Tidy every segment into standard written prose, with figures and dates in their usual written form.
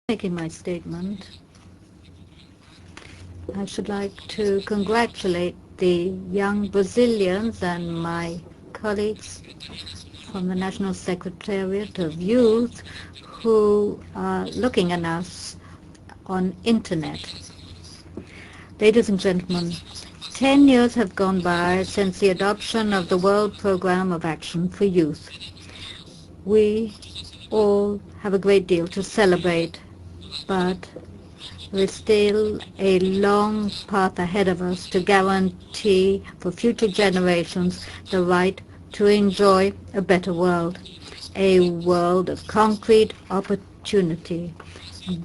Making my statement, I should like to congratulate the young Brazilians and my colleagues from the National Secretariat of Youth who are looking at us on internet. Ladies and gentlemen, 10 years have gone by since the adoption of the World Programme of Action for Youth. We all have a great deal to celebrate, but there is still a long path ahead of us to guarantee for future generations the right to enjoy a better world, a world of concrete opportunity,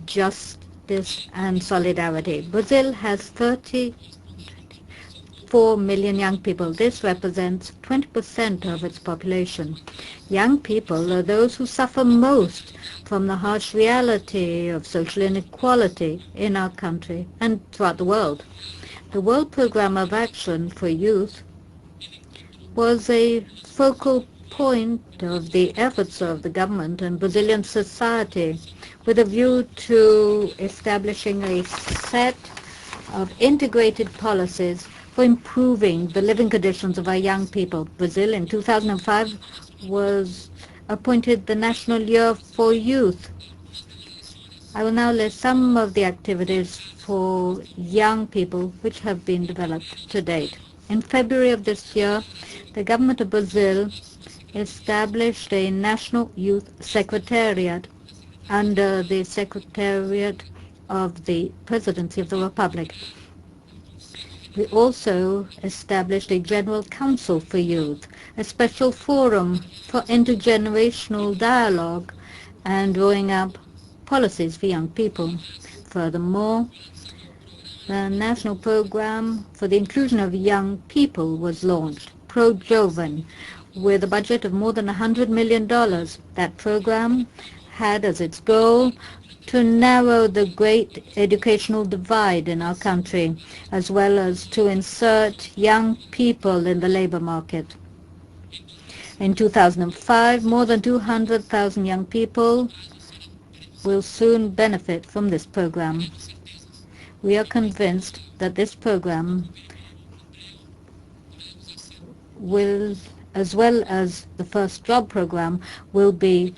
justice and solidarity. Brazil has 34 million young people. This represents 20% of its population. Young people are those who suffer most from the harsh reality of social inequality in our country and throughout the world. The World Programme of Action for Youth was a focal point of the efforts of the government and Brazilian society with a view to establishing a set of integrated policies for improving the living conditions of our young people. Brazil in 2005 was appointed the National Year for Youth. I will now list some of the activities for young people which have been developed to date. In February of this year, the government of Brazil established a National Youth Secretariat under the Secretariat of the Presidency of the Republic. We also established a General Council for Youth, a special forum for intergenerational dialogue and drawing up policies for young people. Furthermore, the National Program for the Inclusion of Young People was launched, Pro-Joven, with a budget of more than $100 million. That program had as its goal to narrow the great educational divide in our country, as well as to insert young people in the labor market. In 2005, more than 200,000 young people will soon benefit from this program. We are convinced that this program will, as well as the First Job program, will be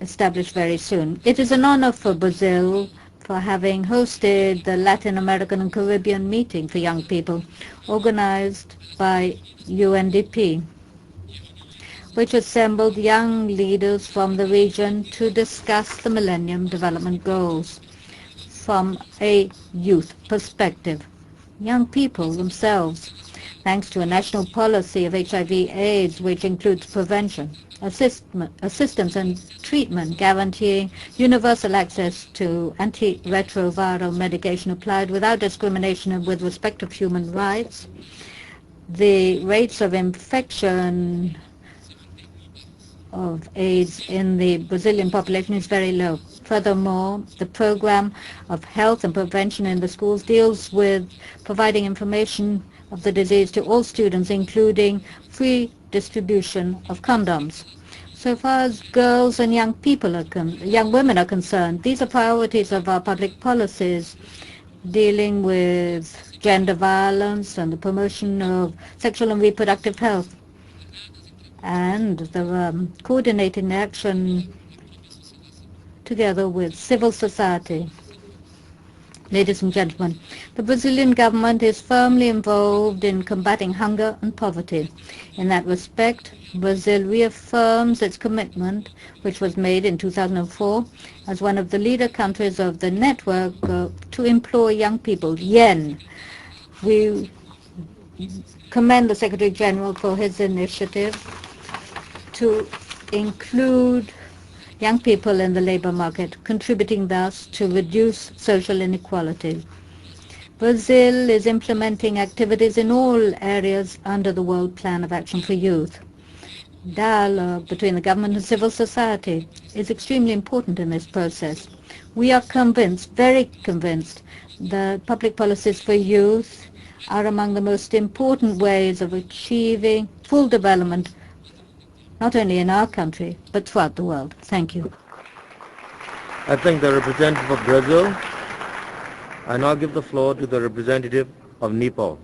established very soon. It is an honor for Brazil for having hosted the Latin American and Caribbean meeting for young people, organized by UNDP, which assembled young leaders from the region to discuss the Millennium Development Goals from a youth perspective. Young people themselves, thanks to a national policy of HIV/AIDS, which includes prevention, assistance and treatment, guaranteeing universal access to antiretroviral medication applied without discrimination and with respect to human rights. The rates of infection of AIDS in the Brazilian population is very low. Furthermore, the program of health and prevention in the schools deals with providing information of the disease to all students, including free distribution of condoms. So far as girls and young women are concerned, these are priorities of our public policies dealing with gender violence and the promotion of sexual and reproductive health, and the coordinating action together with civil society. Ladies and gentlemen, the Brazilian government is firmly involved in combating hunger and poverty. In that respect, Brazil reaffirms its commitment, which was made in 2004, as one of the leader countries of the network to employ young people, YEN. We commend the Secretary General for his initiative to include young people in the labor market, contributing thus to reduce social inequality. Brazil is implementing activities in all areas under the World Plan of Action for Youth. Dialogue between the government and civil society is extremely important in this process. We are convinced, very convinced, that public policies for youth are among the most important ways of achieving full development, not only in our country, but throughout the world. Thank you. I thank the representative of Brazil. I now give the floor to the representative of Nepal.